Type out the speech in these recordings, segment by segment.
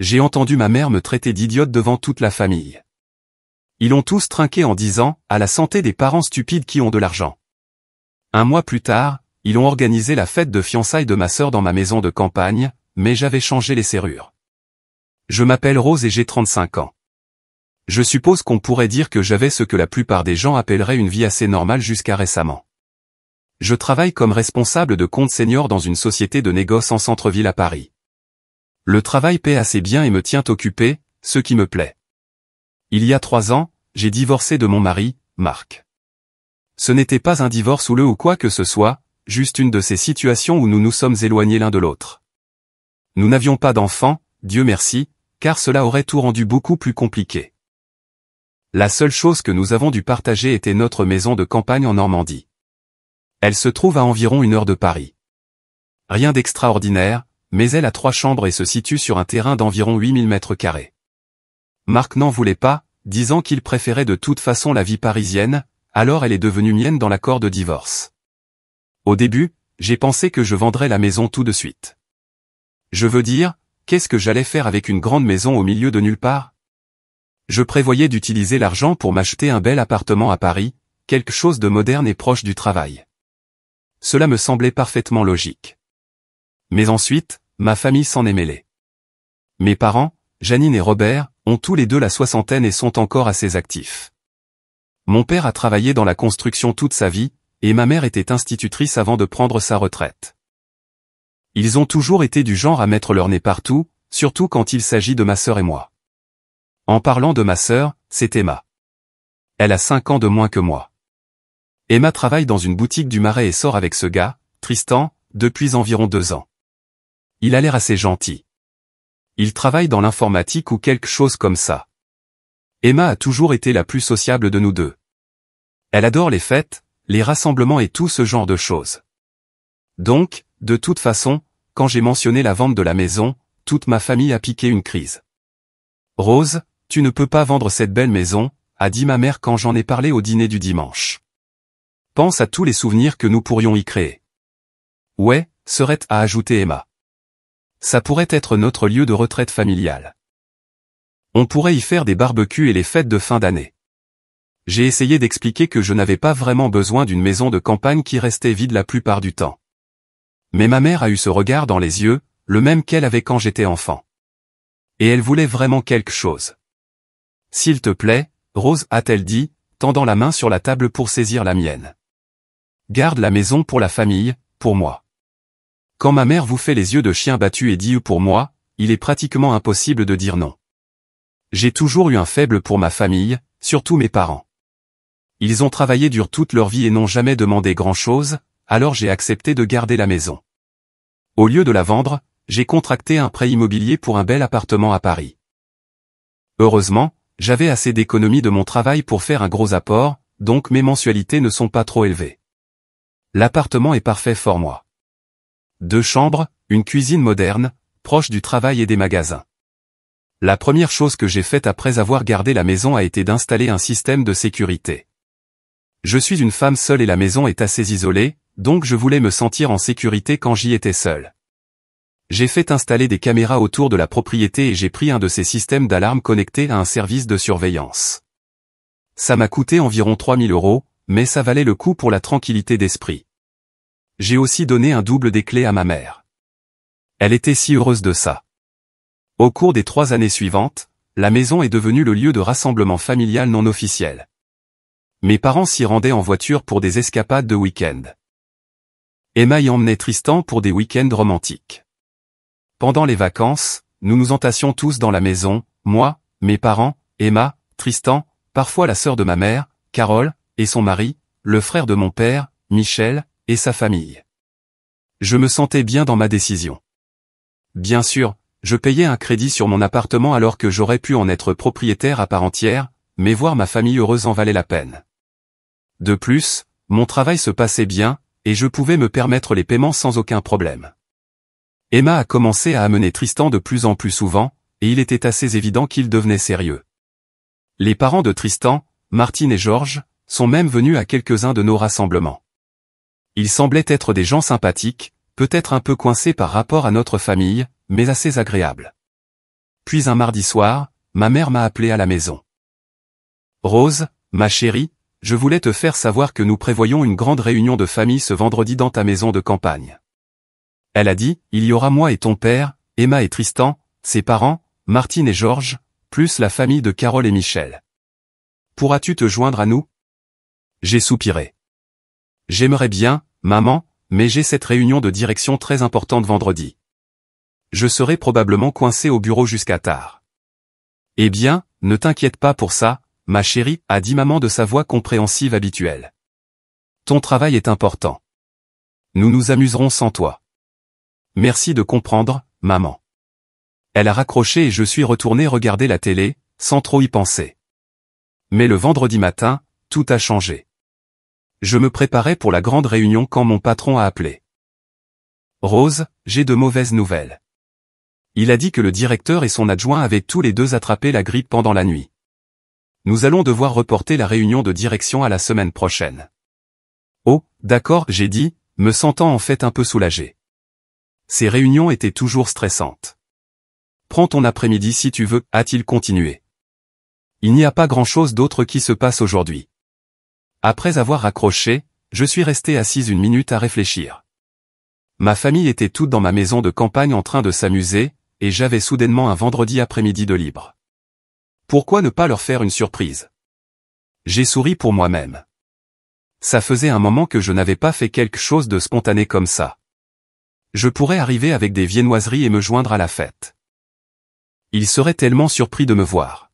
J'ai entendu ma mère me traiter d'idiote devant toute la famille. Ils ont tous trinqué en disant « à la santé des parents stupides qui ont de l'argent ». Un mois plus tard, ils ont organisé la fête de fiançailles de ma sœur dans ma maison de campagne, mais j'avais changé les serrures. Je m'appelle Rose et j'ai 35 ans. Je suppose qu'on pourrait dire que j'avais ce que la plupart des gens appelleraient une vie assez normale jusqu'à récemment. Je travaille comme responsable de compte senior dans une société de négoce en centre-ville à Paris. Le travail paie assez bien et me tient occupé, ce qui me plaît. Il y a 3 ans, j'ai divorcé de mon mari, Marc. Ce n'était pas un divorce houleux ou quoi que ce soit, juste une de ces situations où nous nous sommes éloignés l'un de l'autre. Nous n'avions pas d'enfants, Dieu merci, car cela aurait tout rendu beaucoup plus compliqué. La seule chose que nous avons dû partager était notre maison de campagne en Normandie. Elle se trouve à environ 1 heure de Paris. Rien d'extraordinaire, mais elle a 3 chambres et se situe sur un terrain d'environ 8000 mètres carrés. Marc n'en voulait pas, disant qu'il préférait de toute façon la vie parisienne, alors elle est devenue mienne dans l'accord de divorce. Au début, j'ai pensé que je vendrais la maison tout de suite. Je veux dire, qu'est-ce que j'allais faire avec une grande maison au milieu de nulle part? Je prévoyais d'utiliser l'argent pour m'acheter un bel appartement à Paris, quelque chose de moderne et proche du travail. Cela me semblait parfaitement logique. Mais ensuite, ma famille s'en est mêlée. Mes parents, Janine et Robert, ont tous les deux la soixantaine et sont encore assez actifs. Mon père a travaillé dans la construction toute sa vie, et ma mère était institutrice avant de prendre sa retraite. Ils ont toujours été du genre à mettre leur nez partout, surtout quand il s'agit de ma sœur et moi. En parlant de ma sœur, c'est Emma. Elle a 5 ans de moins que moi. Emma travaille dans une boutique du Marais et sort avec ce gars, Tristan, depuis environ 2 ans. Il a l'air assez gentil. Il travaille dans l'informatique ou quelque chose comme ça. Emma a toujours été la plus sociable de nous deux. Elle adore les fêtes, les rassemblements et tout ce genre de choses. Donc, de toute façon, quand j'ai mentionné la vente de la maison, toute ma famille a piqué une crise. « Rose, tu ne peux pas vendre cette belle maison », a dit ma mère quand j'en ai parlé au dîner du dimanche. « Pense à tous les souvenirs que nous pourrions y créer. »« Ouais, serait à ajouter Emma. Ça pourrait être notre lieu de retraite familiale. On pourrait y faire des barbecues et les fêtes de fin d'année. » J'ai essayé d'expliquer que je n'avais pas vraiment besoin d'une maison de campagne qui restait vide la plupart du temps. Mais ma mère a eu ce regard dans les yeux, le même qu'elle avait quand j'étais enfant. Et elle voulait vraiment quelque chose. « S'il te plaît, Rose, a-t-elle dit, tendant la main sur la table pour saisir la mienne. Garde la maison pour la famille, pour moi. » Quand ma mère vous fait les yeux de chien battu et dit pour moi, il est pratiquement impossible de dire non. J'ai toujours eu un faible pour ma famille, surtout mes parents. Ils ont travaillé dur toute leur vie et n'ont jamais demandé grand-chose, alors j'ai accepté de garder la maison. Au lieu de la vendre, j'ai contracté un prêt immobilier pour un bel appartement à Paris. Heureusement, j'avais assez d'économies de mon travail pour faire un gros apport, donc mes mensualités ne sont pas trop élevées. L'appartement est parfait pour moi. 2 chambres, une cuisine moderne, proche du travail et des magasins. La première chose que j'ai faite après avoir gardé la maison a été d'installer un système de sécurité. Je suis une femme seule et la maison est assez isolée, donc je voulais me sentir en sécurité quand j'y étais seule. J'ai fait installer des caméras autour de la propriété et j'ai pris un de ces systèmes d'alarme connectés à un service de surveillance. Ça m'a coûté environ 3000 €, mais ça valait le coup pour la tranquillité d'esprit. J'ai aussi donné un double des clés à ma mère. Elle était si heureuse de ça. Au cours des 3 années suivantes, la maison est devenue le lieu de rassemblement familial non officiel. Mes parents s'y rendaient en voiture pour des escapades de week-end. Emma y emmenait Tristan pour des week-ends romantiques. Pendant les vacances, nous nous entassions tous dans la maison, moi, mes parents, Emma, Tristan, parfois la sœur de ma mère, Carole, et son mari, le frère de mon père, Michel, et sa famille. Je me sentais bien dans ma décision. Bien sûr, je payais un crédit sur mon appartement alors que j'aurais pu en être propriétaire à part entière, mais voir ma famille heureuse en valait la peine. De plus, mon travail se passait bien, et je pouvais me permettre les paiements sans aucun problème. Emma a commencé à amener Tristan de plus en plus souvent, et il était assez évident qu'il devenait sérieux. Les parents de Tristan, Martine et Georges, sont même venus à quelques-uns de nos rassemblements. Ils semblaient être des gens sympathiques, peut-être un peu coincés par rapport à notre famille, mais assez agréables. Puis un mardi soir, ma mère m'a appelé à la maison. Rose, ma chérie, je voulais te faire savoir que nous prévoyons une grande réunion de famille ce vendredi dans ta maison de campagne. Elle a dit, il y aura moi et ton père, Emma et Tristan, ses parents, Martine et Georges, plus la famille de Carole et Michel. Pourras-tu te joindre à nous? J'ai soupiré. J'aimerais bien, maman, mais j'ai cette réunion de direction très importante vendredi. Je serai probablement coincé au bureau jusqu'à tard. Eh bien, ne t'inquiète pas pour ça, ma chérie, a dit maman de sa voix compréhensive habituelle. Ton travail est important. Nous nous amuserons sans toi. Merci de comprendre, maman. Elle a raccroché et je suis retourné regarder la télé, sans trop y penser. Mais le vendredi matin, tout a changé. Je me préparais pour la grande réunion quand mon patron a appelé. Rose, j'ai de mauvaises nouvelles. Il a dit que le directeur et son adjoint avaient tous les deux attrapé la grippe pendant la nuit. Nous allons devoir reporter la réunion de direction à la semaine prochaine. Oh, d'accord, j'ai dit, me sentant en fait un peu soulagé. Ces réunions étaient toujours stressantes. Prends ton après-midi si tu veux, a-t-il continué. Il n'y a pas grand-chose d'autre qui se passe aujourd'hui. Après avoir raccroché, je suis resté assise une minute à réfléchir. Ma famille était toute dans ma maison de campagne en train de s'amuser, et j'avais soudainement un vendredi après-midi de libre. Pourquoi ne pas leur faire une surprise? J'ai souri pour moi-même. Ça faisait un moment que je n'avais pas fait quelque chose de spontané comme ça. Je pourrais arriver avec des viennoiseries et me joindre à la fête. Ils seraient tellement surpris de me voir.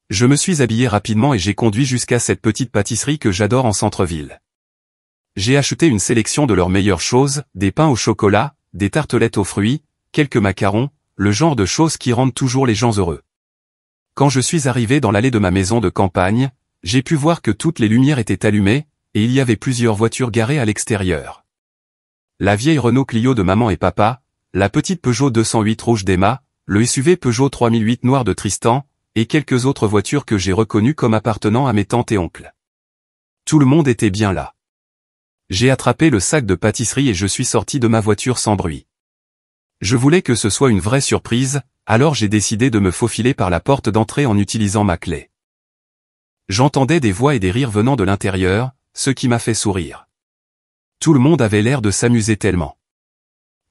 Je me suis habillé rapidement et j'ai conduit jusqu'à cette petite pâtisserie que j'adore en centre-ville. J'ai acheté une sélection de leurs meilleures choses, des pains au chocolat, des tartelettes aux fruits, quelques macarons, le genre de choses qui rendent toujours les gens heureux. Quand je suis arrivé dans l'allée de ma maison de campagne, j'ai pu voir que toutes les lumières étaient allumées, et il y avait plusieurs voitures garées à l'extérieur. La vieille Renault Clio de maman et papa, la petite Peugeot 208 rouge d'Emma, le SUV Peugeot 3008 noir de Tristan, et quelques autres voitures que j'ai reconnues comme appartenant à mes tantes et oncles. Tout le monde était bien là. J'ai attrapé le sac de pâtisserie et je suis sorti de ma voiture sans bruit. Je voulais que ce soit une vraie surprise, alors j'ai décidé de me faufiler par la porte d'entrée en utilisant ma clé. J'entendais des voix et des rires venant de l'intérieur, ce qui m'a fait sourire. Tout le monde avait l'air de s'amuser tellement.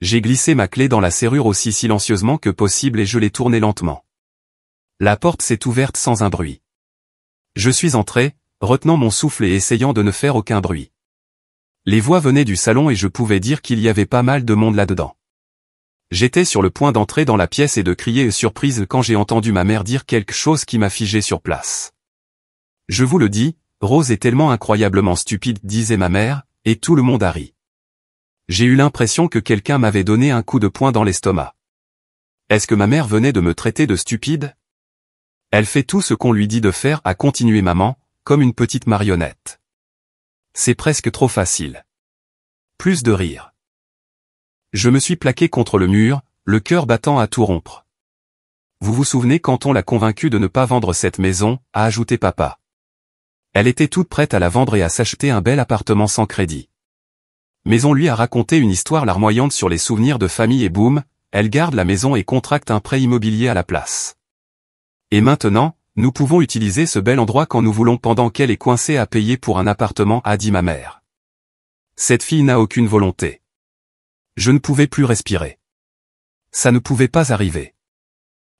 J'ai glissé ma clé dans la serrure aussi silencieusement que possible et je l'ai tournée lentement. La porte s'est ouverte sans un bruit. Je suis entré, retenant mon souffle et essayant de ne faire aucun bruit. Les voix venaient du salon et je pouvais dire qu'il y avait pas mal de monde là-dedans. J'étais sur le point d'entrer dans la pièce et de crier surprise quand j'ai entendu ma mère dire quelque chose qui m'a figé sur place. Je vous le dis, Rose est tellement incroyablement stupide, disait ma mère, et tout le monde a ri. J'ai eu l'impression que quelqu'un m'avait donné un coup de poing dans l'estomac. Est-ce que ma mère venait de me traiter de stupide? Elle fait tout ce qu'on lui dit de faire, a continué maman, comme une petite marionnette. C'est presque trop facile. Plus de rire. Je me suis plaqué contre le mur, le cœur battant à tout rompre. Vous vous souvenez quand on l'a convaincue de ne pas vendre cette maison, a ajouté papa. Elle était toute prête à la vendre et à s'acheter un bel appartement sans crédit. Mais on lui a raconté une histoire larmoyante sur les souvenirs de famille et boum, elle garde la maison et contracte un prêt immobilier à la place. Et maintenant, nous pouvons utiliser ce bel endroit quand nous voulons pendant qu'elle est coincée à payer pour un appartement, a dit ma mère. Cette fille n'a aucune volonté. Je ne pouvais plus respirer. Ça ne pouvait pas arriver.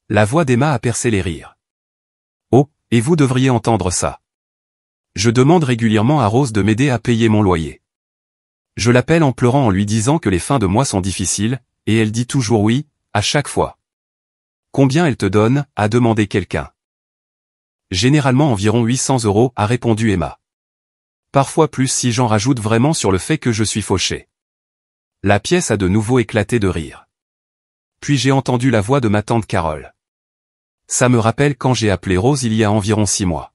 La voix d'Emma a percé les rires. Oh, et vous devriez entendre ça. Je demande régulièrement à Rose de m'aider à payer mon loyer. Je l'appelle en pleurant en lui disant que les fins de mois sont difficiles, et elle dit toujours oui, à chaque fois. Combien elle te donne, a demandé quelqu'un. Généralement environ 800 €, a répondu Emma. Parfois plus si j'en rajoute vraiment sur le fait que je suis fauché. La pièce a de nouveau éclaté de rire. Puis j'ai entendu la voix de ma tante Carole. Ça me rappelle quand j'ai appelé Rose il y a environ 6 mois.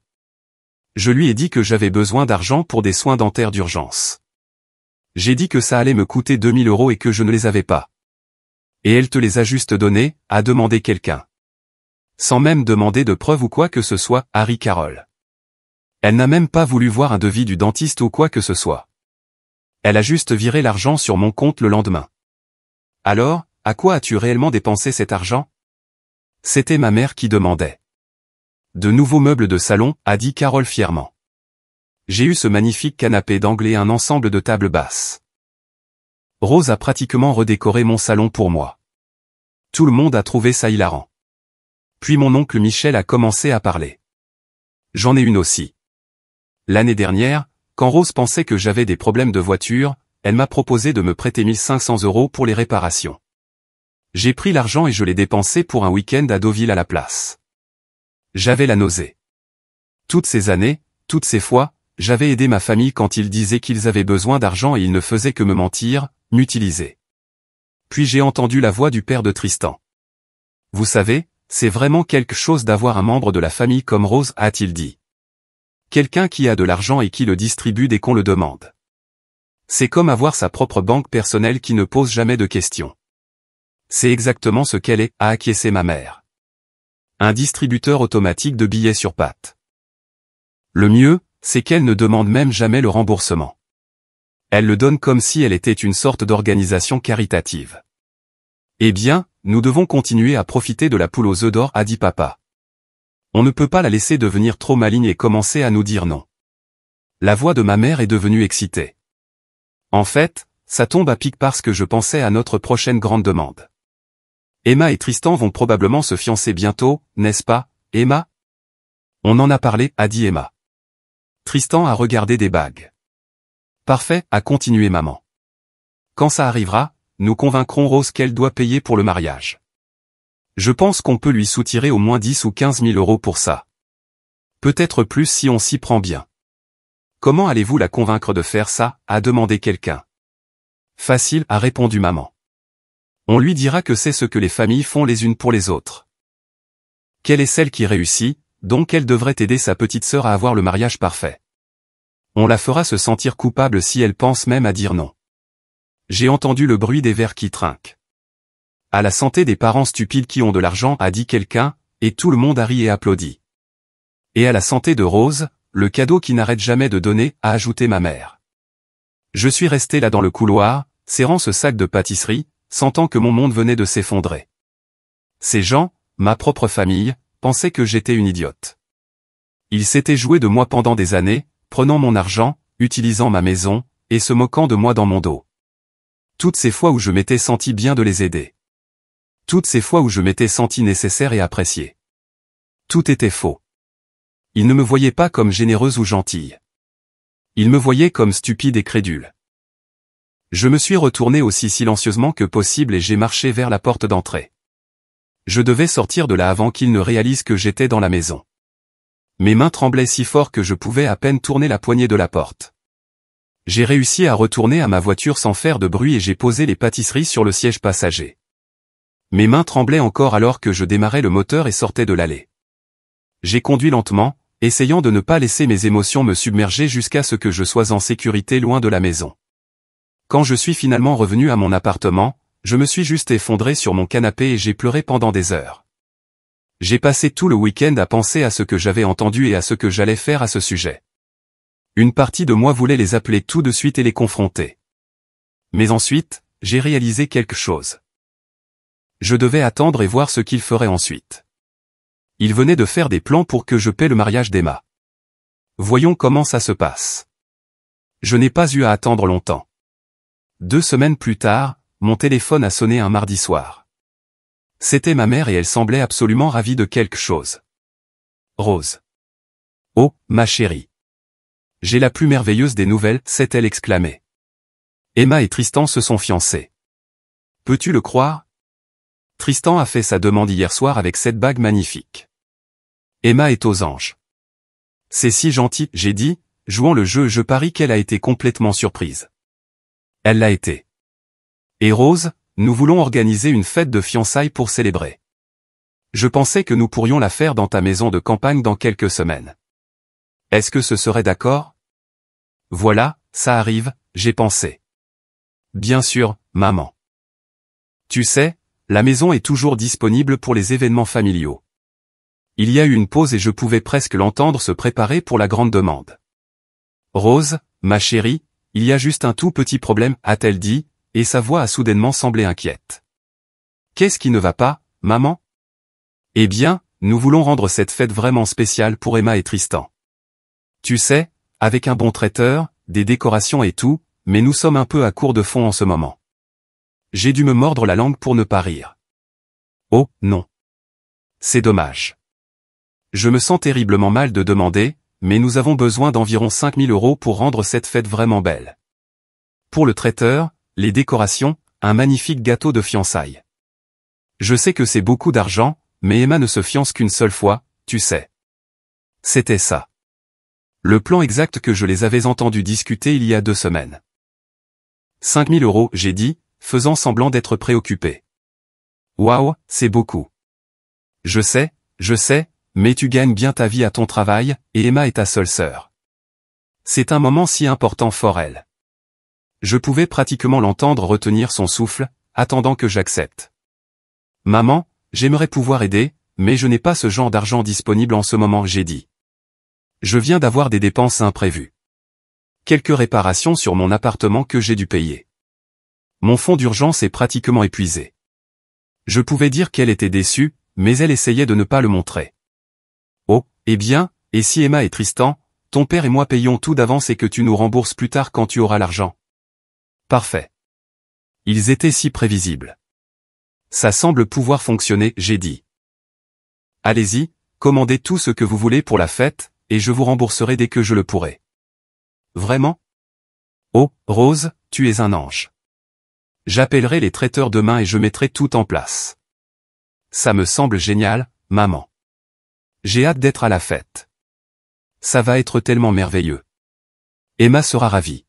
Je lui ai dit que j'avais besoin d'argent pour des soins dentaires d'urgence. J'ai dit que ça allait me coûter 2000 € et que je ne les avais pas. Et elle te les a juste donnés, a demandé quelqu'un. Sans même demander de preuve ou quoi que ce soit, a ri Carole. Elle n'a même pas voulu voir un devis du dentiste ou quoi que ce soit. Elle a juste viré l'argent sur mon compte le lendemain. Alors, à quoi as-tu réellement dépensé cet argent? C'était ma mère qui demandait. De nouveaux meubles de salon, a dit Carole fièrement. J'ai eu ce magnifique canapé d'angle et un ensemble de tables basses. Rose a pratiquement redécoré mon salon pour moi. Tout le monde a trouvé ça hilarant. Puis mon oncle Michel a commencé à parler. J'en ai une aussi. L'année dernière, quand Rose pensait que j'avais des problèmes de voiture, elle m'a proposé de me prêter 1 500 € pour les réparations. J'ai pris l'argent et je l'ai dépensé pour un week-end à Deauville à la place. J'avais la nausée. Toutes ces années, toutes ces fois, j'avais aidé ma famille quand ils disaient qu'ils avaient besoin d'argent et ils ne faisaient que me mentir, m'utiliser. Puis j'ai entendu la voix du père de Tristan. Vous savez, c'est vraiment quelque chose d'avoir un membre de la famille comme Rose, a-t-il dit. Quelqu'un qui a de l'argent et qui le distribue dès qu'on le demande. C'est comme avoir sa propre banque personnelle qui ne pose jamais de questions. C'est exactement ce qu'elle est, a acquiescé ma mère. Un distributeur automatique de billets sur pattes. Le mieux, c'est qu'elle ne demande même jamais le remboursement. Elle le donne comme si elle était une sorte d'organisation caritative. Eh bien, nous devons continuer à profiter de la poule aux œufs d'or, a dit papa. On ne peut pas la laisser devenir trop maligne et commencer à nous dire non. La voix de ma mère est devenue excitée. En fait, ça tombe à pic parce que je pensais à notre prochaine grande demande. Emma et Tristan vont probablement se fiancer bientôt, n'est-ce pas, Emma? On en a parlé, a dit Emma. Tristan a regardé des bagues. Parfait, a continué maman. Quand ça arrivera, nous convaincrons Rose qu'elle doit payer pour le mariage. Je pense qu'on peut lui soutirer au moins 10 ou 15 000 € pour ça. Peut-être plus si on s'y prend bien. Comment allez-vous la convaincre de faire ça, a demandé quelqu'un. Facile, a répondu maman. On lui dira que c'est ce que les familles font les unes pour les autres. Qu'elle est celle qui réussit, donc elle devrait aider sa petite sœur à avoir le mariage parfait. On la fera se sentir coupable si elle pense même à dire non. J'ai entendu le bruit des verres qui trinquent. À la santé des parents stupides qui ont de l'argent, a dit quelqu'un, et tout le monde a ri et applaudi. Et à la santé de Rose, le cadeau qui n'arrête jamais de donner, a ajouté ma mère. Je suis resté là dans le couloir, serrant ce sac de pâtisserie, sentant que mon monde venait de s'effondrer. Ces gens, ma propre famille, pensaient que j'étais une idiote. Ils s'étaient joués de moi pendant des années, prenant mon argent, utilisant ma maison, et se moquant de moi dans mon dos. Toutes ces fois où je m'étais senti bien de les aider. Toutes ces fois où je m'étais senti nécessaire et apprécié. Tout était faux. Ils ne me voyaient pas comme généreuse ou gentille. Ils me voyaient comme stupide et crédule. Je me suis retourné aussi silencieusement que possible et j'ai marché vers la porte d'entrée. Je devais sortir de là avant qu'ils ne réalisent que j'étais dans la maison. Mes mains tremblaient si fort que je pouvais à peine tourner la poignée de la porte. J'ai réussi à retourner à ma voiture sans faire de bruit et j'ai posé les pâtisseries sur le siège passager. Mes mains tremblaient encore alors que je démarrais le moteur et sortais de l'allée. J'ai conduit lentement, essayant de ne pas laisser mes émotions me submerger jusqu'à ce que je sois en sécurité loin de la maison. Quand je suis finalement revenu à mon appartement, je me suis juste effondré sur mon canapé et j'ai pleuré pendant des heures. J'ai passé tout le week-end à penser à ce que j'avais entendu et à ce que j'allais faire à ce sujet. Une partie de moi voulait les appeler tout de suite et les confronter. Mais ensuite, j'ai réalisé quelque chose. Je devais attendre et voir ce qu'ils feraient ensuite. Ils venaient de faire des plans pour que je paie le mariage d'Emma. Voyons comment ça se passe. Je n'ai pas eu à attendre longtemps. 2 semaines plus tard, mon téléphone a sonné un mardi soir. C'était ma mère et elle semblait absolument ravie de quelque chose. Rose. Oh, ma chérie. J'ai la plus merveilleuse des nouvelles, s'est-elle exclamée. Emma et Tristan se sont fiancés. Peux-tu le croire? Tristan a fait sa demande hier soir avec cette bague magnifique. Emma est aux anges. C'est si gentil, j'ai dit, jouant le jeu, je parie qu'elle a été complètement surprise. Elle l'a été. Et Rose, nous voulons organiser une fête de fiançailles pour célébrer. Je pensais que nous pourrions la faire dans ta maison de campagne dans quelques semaines. Est-ce que ce serait d'accord? Voilà, ça arrive, j'ai pensé. Bien sûr, maman. Tu sais, la maison est toujours disponible pour les événements familiaux. Il y a eu une pause et je pouvais presque l'entendre se préparer pour la grande demande. Rose, ma chérie, il y a juste un tout petit problème, a-t-elle dit, et sa voix a soudainement semblé inquiète. Qu'est-ce qui ne va pas, maman? Eh bien, nous voulons rendre cette fête vraiment spéciale pour Emma et Tristan. Tu sais, avec un bon traiteur, des décorations et tout, mais nous sommes un peu à court de fonds en ce moment. J'ai dû me mordre la langue pour ne pas rire. Oh, non. C'est dommage. Je me sens terriblement mal de demander, mais nous avons besoin d'environ 5 000 € pour rendre cette fête vraiment belle. Pour le traiteur, les décorations, un magnifique gâteau de fiançailles. Je sais que c'est beaucoup d'argent, mais Emma ne se fiance qu'une seule fois, tu sais. C'était ça. Le plan exact que je les avais entendus discuter il y a 2 semaines. 5 000 €, j'ai dit, faisant semblant d'être préoccupé. Waouh, c'est beaucoup. Je sais, mais tu gagnes bien ta vie à ton travail, et Emma est ta seule sœur. C'est un moment si important for elle. Je pouvais pratiquement l'entendre retenir son souffle, attendant que j'accepte. Maman, j'aimerais pouvoir aider, mais je n'ai pas ce genre d'argent disponible en ce moment, j'ai dit. Je viens d'avoir des dépenses imprévues. Quelques réparations sur mon appartement que j'ai dû payer. Mon fonds d'urgence est pratiquement épuisé. Je pouvais dire qu'elle était déçue, mais elle essayait de ne pas le montrer. Oh, eh bien, et si Emma et Tristan, ton père et moi payons tout d'avance et que tu nous rembourses plus tard quand tu auras l'argent? Parfait. Ils étaient si prévisibles. Ça semble pouvoir fonctionner, j'ai dit. Allez-y, commandez tout ce que vous voulez pour la fête, et je vous rembourserai dès que je le pourrai. Vraiment? Oh, Rose, tu es un ange. J'appellerai les traiteurs demain et je mettrai tout en place. Ça me semble génial, maman. J'ai hâte d'être à la fête. Ça va être tellement merveilleux. Emma sera ravie.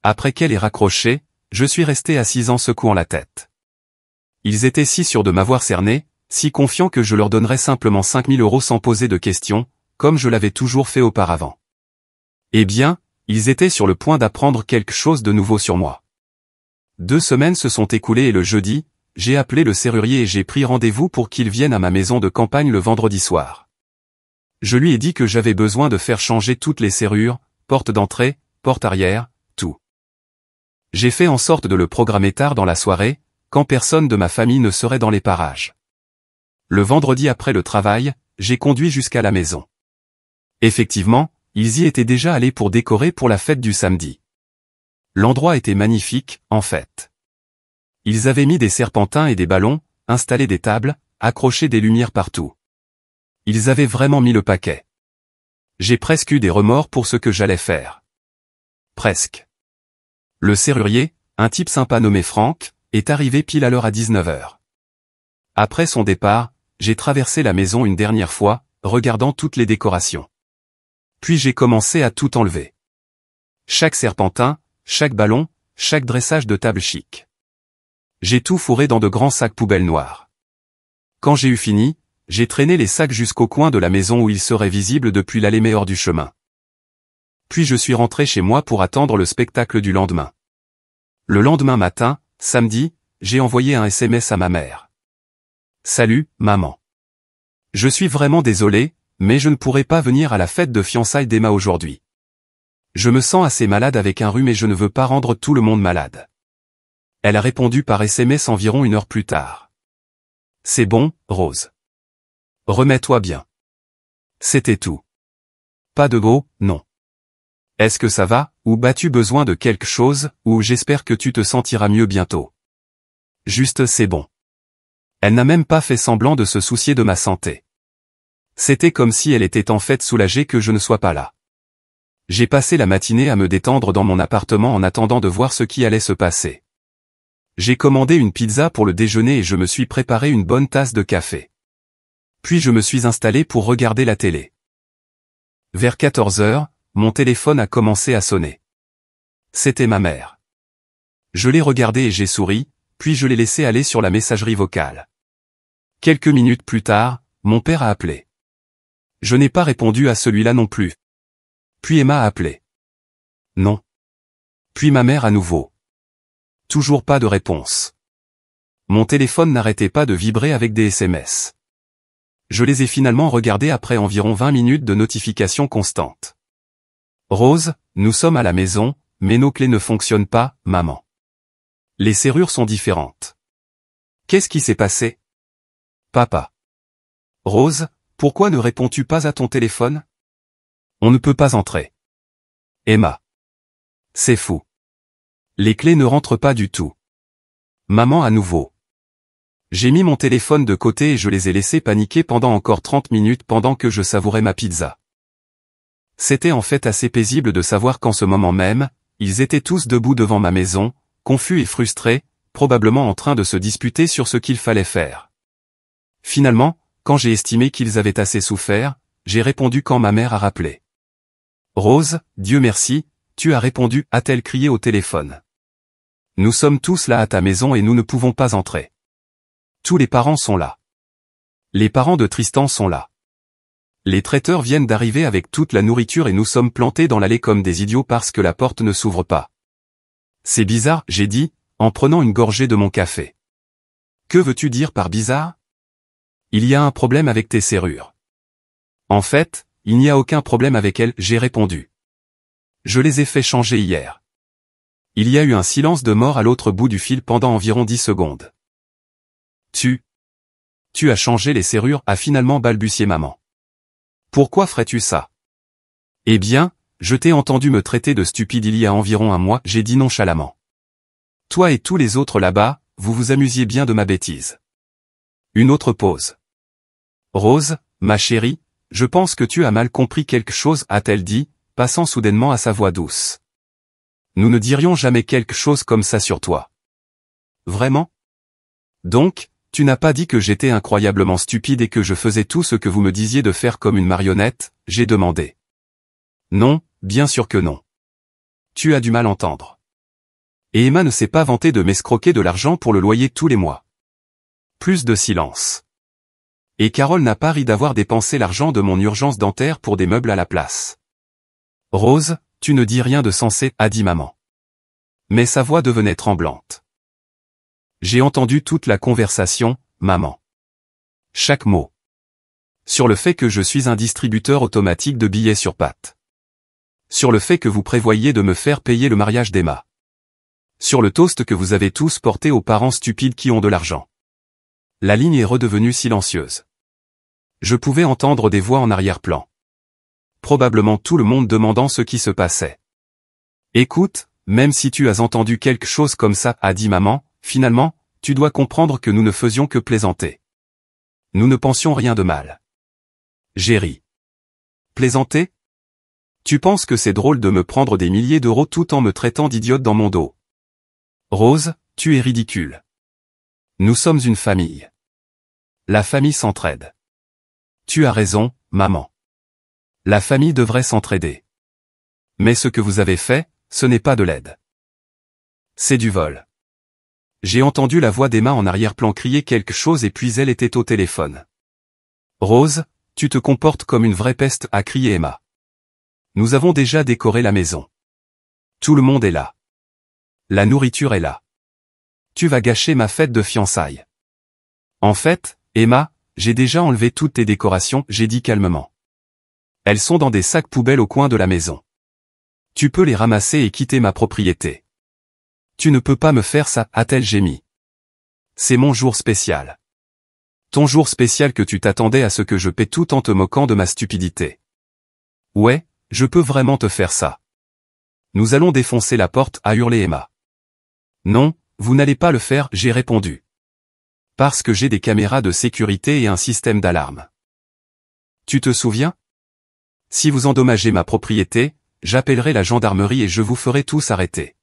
Après qu'elle ait raccroché, je suis resté assis en secouant la tête. Ils étaient si sûrs de m'avoir cerné, si confiants que je leur donnerais simplement 5 000 € sans poser de questions, comme je l'avais toujours fait auparavant. Eh bien, ils étaient sur le point d'apprendre quelque chose de nouveau sur moi. 2 semaines se sont écoulées et le jeudi, j'ai appelé le serrurier et j'ai pris rendez-vous pour qu'il vienne à ma maison de campagne le vendredi soir. Je lui ai dit que j'avais besoin de faire changer toutes les serrures, porte d'entrée, porte arrière, tout. J'ai fait en sorte de le programmer tard dans la soirée, quand personne de ma famille ne serait dans les parages. Le vendredi après le travail, j'ai conduit jusqu'à la maison. Effectivement, ils y étaient déjà allés pour décorer pour la fête du samedi. L'endroit était magnifique, en fait. Ils avaient mis des serpentins et des ballons, installé des tables, accroché des lumières partout. Ils avaient vraiment mis le paquet. J'ai presque eu des remords pour ce que j'allais faire. Presque. Le serrurier, un type sympa nommé Franck, est arrivé pile à l'heure à 19 h. Après son départ, j'ai traversé la maison une dernière fois, regardant toutes les décorations. Puis j'ai commencé à tout enlever. Chaque serpentin, chaque ballon, chaque dressage de table chic. J'ai tout fourré dans de grands sacs poubelles noirs. Quand j'ai eu fini, j'ai traîné les sacs jusqu'au coin de la maison où ils seraient visibles depuis l'allée hors du chemin. Puis je suis rentré chez moi pour attendre le spectacle du lendemain. Le lendemain matin, samedi, j'ai envoyé un SMS à ma mère. Salut, maman. Je suis vraiment désolé, mais je ne pourrai pas venir à la fête de fiançailles d'Emma aujourd'hui. Je me sens assez malade avec un rhume et je ne veux pas rendre tout le monde malade. Elle a répondu par SMS environ 1 heure plus tard. C'est bon, Rose. Remets-toi bien. C'était tout. Pas de gros, non. Est-ce que ça va, ou as-tu besoin de quelque chose, ou j'espère que tu te sentiras mieux bientôt. Juste c'est bon. Elle n'a même pas fait semblant de se soucier de ma santé. C'était comme si elle était en fait soulagée que je ne sois pas là. J'ai passé la matinée à me détendre dans mon appartement en attendant de voir ce qui allait se passer. J'ai commandé une pizza pour le déjeuner et je me suis préparé une bonne tasse de café. Puis je me suis installé pour regarder la télé. Vers 14 h, mon téléphone a commencé à sonner. C'était ma mère. Je l'ai regardé et j'ai souri, puis je l'ai laissé aller sur la messagerie vocale. Quelques minutes plus tard, mon père a appelé. Je n'ai pas répondu à celui-là non plus. Puis Emma a appelé. Non. Puis ma mère à nouveau. Toujours pas de réponse. Mon téléphone n'arrêtait pas de vibrer avec des SMS. Je les ai finalement regardés après environ 20 minutes de notifications constantes. Rose, nous sommes à la maison, mais nos clés ne fonctionnent pas, maman. Les serrures sont différentes. Qu'est-ce qui s'est passé? Papa. Rose, pourquoi ne réponds-tu pas à ton téléphone? On ne peut pas entrer. Emma. C'est fou. Les clés ne rentrent pas du tout. Maman à nouveau. J'ai mis mon téléphone de côté et je les ai laissés paniquer pendant encore 30 minutes pendant que je savourais ma pizza. C'était en fait assez paisible de savoir qu'en ce moment même, ils étaient tous debout devant ma maison, confus et frustrés, probablement en train de se disputer sur ce qu'il fallait faire. Finalement, quand j'ai estimé qu'ils avaient assez souffert, j'ai répondu quand ma mère a rappelé. Rose, Dieu merci, tu as répondu, a-t-elle crié au téléphone. Nous sommes tous là à ta maison et nous ne pouvons pas entrer. Tous les parents sont là. Les parents de Tristan sont là. Les traiteurs viennent d'arriver avec toute la nourriture et nous sommes plantés dans l'allée comme des idiots parce que la porte ne s'ouvre pas. C'est bizarre, j'ai dit, en prenant une gorgée de mon café. Que veux-tu dire par bizarre? Il y a un problème avec tes serrures. En fait, il n'y a aucun problème avec elles, j'ai répondu. Je les ai fait changer hier. Il y a eu un silence de mort à l'autre bout du fil pendant environ 10 secondes. Tu as changé les serrures, a finalement balbutié maman. Pourquoi ferais-tu ça? Eh bien, je t'ai entendu me traiter de stupide il y a environ un mois, j'ai dit nonchalamment. Toi et tous les autres là-bas, vous vous amusiez bien de ma bêtise. Une autre pause. Rose, ma chérie, je pense que tu as mal compris quelque chose, a-t-elle dit, passant soudainement à sa voix douce. Nous ne dirions jamais quelque chose comme ça sur toi. Vraiment? Donc, tu n'as pas dit que j'étais incroyablement stupide et que je faisais tout ce que vous me disiez de faire comme une marionnette, j'ai demandé. Non, bien sûr que non. Tu as du mal entendre. Et Emma ne s'est pas vantée de m'escroquer de l'argent pour le loyer tous les mois. Plus de silence. Et Carole n'a pas ri d'avoir dépensé l'argent de mon urgence dentaire pour des meubles à la place. Rose, tu ne dis rien de sensé, a dit maman. Mais sa voix devenait tremblante. J'ai entendu toute la conversation, maman. Chaque mot. Sur le fait que je suis un distributeur automatique de billets sur pattes. Sur le fait que vous prévoyez de me faire payer le mariage d'Emma. Sur le toast que vous avez tous porté aux parents stupides qui ont de l'argent. La ligne est redevenue silencieuse. Je pouvais entendre des voix en arrière-plan. Probablement tout le monde demandant ce qui se passait. Écoute, même si tu as entendu quelque chose comme ça, a dit maman, finalement, tu dois comprendre que nous ne faisions que plaisanter. Nous ne pensions rien de mal. J'ai ri. Plaisanter? Tu penses que c'est drôle de me prendre des milliers d'euros tout en me traitant d'idiote dans mon dos? Rose, tu es ridicule. Nous sommes une famille. La famille s'entraide. Tu as raison, maman. La famille devrait s'entraider. Mais ce que vous avez fait, ce n'est pas de l'aide. C'est du vol. J'ai entendu la voix d'Emma en arrière-plan crier quelque chose et puis elle était au téléphone. Rose, tu te comportes comme une vraie peste, a crié Emma. Nous avons déjà décoré la maison. Tout le monde est là. La nourriture est là. Tu vas gâcher ma fête de fiançailles. En fait, Emma, j'ai déjà enlevé toutes tes décorations, j'ai dit calmement. Elles sont dans des sacs poubelles au coin de la maison. Tu peux les ramasser et quitter ma propriété. Tu ne peux pas me faire ça, a-t-elle gémi. C'est mon jour spécial. Ton jour spécial que tu t'attendais à ce que je paie tout en te moquant de ma stupidité. Ouais, je peux vraiment te faire ça. Nous allons défoncer la porte, a hurlé Emma. Non, vous n'allez pas le faire, j'ai répondu. Parce que j'ai des caméras de sécurité et un système d'alarme. Tu te souviens? Si vous endommagez ma propriété, j'appellerai la gendarmerie et je vous ferai tous arrêter.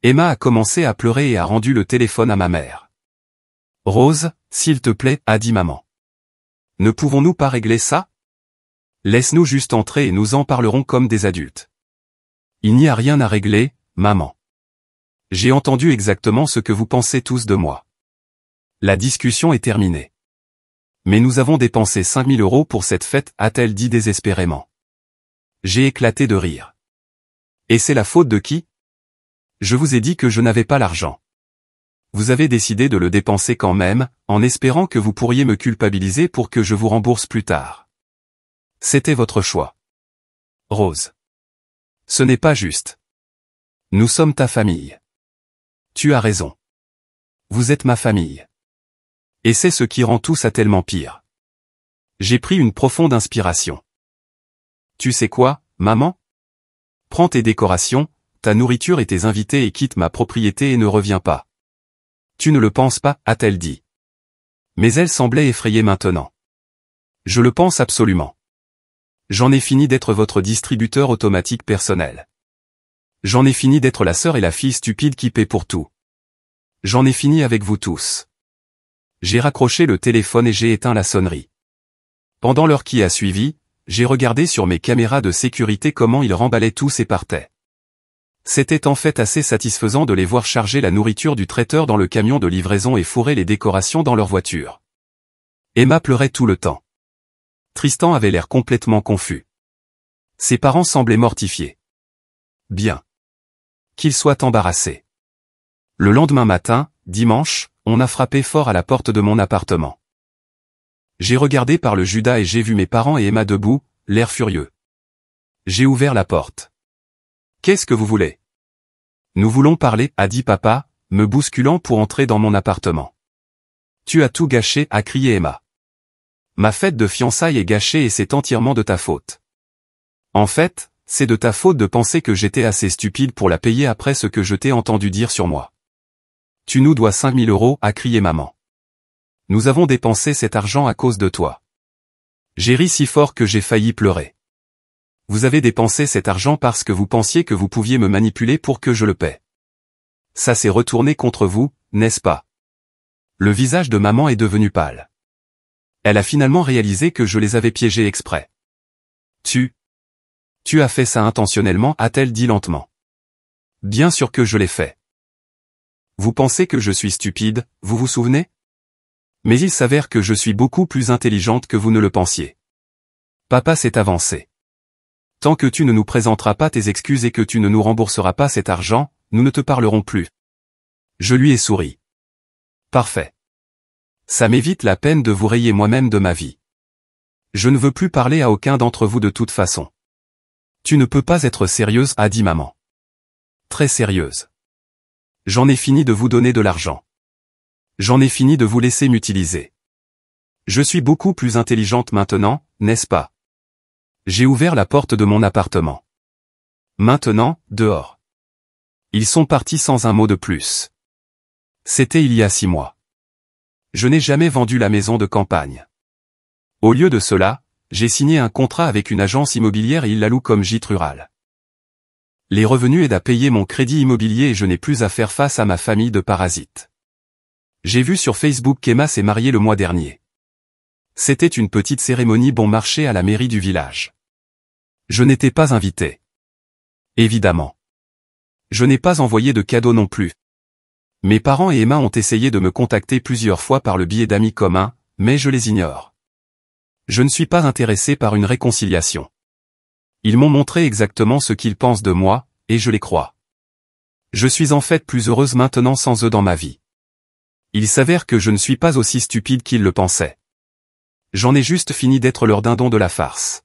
Emma a commencé à pleurer et a rendu le téléphone à ma mère. Rose, s'il te plaît, a dit maman. Ne pouvons-nous pas régler ça? Laisse-nous juste entrer et nous en parlerons comme des adultes. Il n'y a rien à régler, maman. J'ai entendu exactement ce que vous pensez tous de moi. La discussion est terminée. Mais nous avons dépensé 5 000 € pour cette fête, a-t-elle dit désespérément. J'ai éclaté de rire. Et c'est la faute de qui? Je vous ai dit que je n'avais pas l'argent. Vous avez décidé de le dépenser quand même, en espérant que vous pourriez me culpabiliser pour que je vous rembourse plus tard. C'était votre choix. Rose. Ce n'est pas juste. Nous sommes ta famille. Tu as raison. Vous êtes ma famille. Et c'est ce qui rend tout ça tellement pire. J'ai pris une profonde inspiration. Tu sais quoi, maman? Prends tes décorations, ta nourriture et tes invités et quitte ma propriété et ne reviens pas. Tu ne le penses pas, a-t-elle dit. Mais elle semblait effrayée maintenant. Je le pense absolument. J'en ai fini d'être votre distributeur automatique personnel. J'en ai fini d'être la sœur et la fille stupide qui paient pour tout. J'en ai fini avec vous tous. J'ai raccroché le téléphone et j'ai éteint la sonnerie. Pendant l'heure qui a suivi, j'ai regardé sur mes caméras de sécurité comment ils remballaient tous et partaient. C'était en fait assez satisfaisant de les voir charger la nourriture du traiteur dans le camion de livraison et fourrer les décorations dans leur voiture. Emma pleurait tout le temps. Tristan avait l'air complètement confus. Ses parents semblaient mortifiés. Bien. Qu'ils soient embarrassés. Le lendemain matin, dimanche, on a frappé fort à la porte de mon appartement. J'ai regardé par le Judas et j'ai vu mes parents et Emma debout, l'air furieux. J'ai ouvert la porte. Qu'est-ce que vous voulez? Nous voulons parler, a dit papa, me bousculant pour entrer dans mon appartement. Tu as tout gâché, a crié Emma. Ma fête de fiançailles est gâchée et c'est entièrement de ta faute. En fait, c'est de ta faute de penser que j'étais assez stupide pour la payer après ce que je t'ai entendu dire sur moi. Tu nous dois 5 000 €, a crié maman. Nous avons dépensé cet argent à cause de toi. J'ai ri si fort que j'ai failli pleurer. Vous avez dépensé cet argent parce que vous pensiez que vous pouviez me manipuler pour que je le paie. Ça s'est retourné contre vous, n'est-ce pas? Le visage de maman est devenu pâle. Elle a finalement réalisé que je les avais piégés exprès. Tu as fait ça intentionnellement, a-t-elle dit lentement. Bien sûr que je l'ai fait. Vous pensez que je suis stupide, vous vous souvenez? Mais il s'avère que je suis beaucoup plus intelligente que vous ne le pensiez. Papa s'est avancé. Tant que tu ne nous présenteras pas tes excuses et que tu ne nous rembourseras pas cet argent, nous ne te parlerons plus. Je lui ai souri. Parfait. Ça m'évite la peine de vous rayer moi-même de ma vie. Je ne veux plus parler à aucun d'entre vous de toute façon. Tu ne peux pas être sérieuse, a dit maman. Très sérieuse. J'en ai fini de vous donner de l'argent. J'en ai fini de vous laisser m'utiliser. Je suis beaucoup plus intelligente maintenant, n'est-ce pas? J'ai ouvert la porte de mon appartement. Maintenant, dehors. Ils sont partis sans un mot de plus. C'était il y a 6 mois. Je n'ai jamais vendu la maison de campagne. Au lieu de cela, j'ai signé un contrat avec une agence immobilière et ils la louent comme gîte rural. Les revenus aident à payer mon crédit immobilier et je n'ai plus à faire face à ma famille de parasites. J'ai vu sur Facebook qu'Emma s'est mariée le mois dernier. C'était une petite cérémonie bon marché à la mairie du village. Je n'étais pas invité. Évidemment. Je n'ai pas envoyé de cadeau non plus. Mes parents et Emma ont essayé de me contacter plusieurs fois par le biais d'amis communs, mais je les ignore. Je ne suis pas intéressé par une réconciliation. Ils m'ont montré exactement ce qu'ils pensent de moi, et je les crois. Je suis en fait plus heureuse maintenant sans eux dans ma vie. Il s'avère que je ne suis pas aussi stupide qu'ils le pensaient. J'en ai juste fini d'être leur dindon de la farce.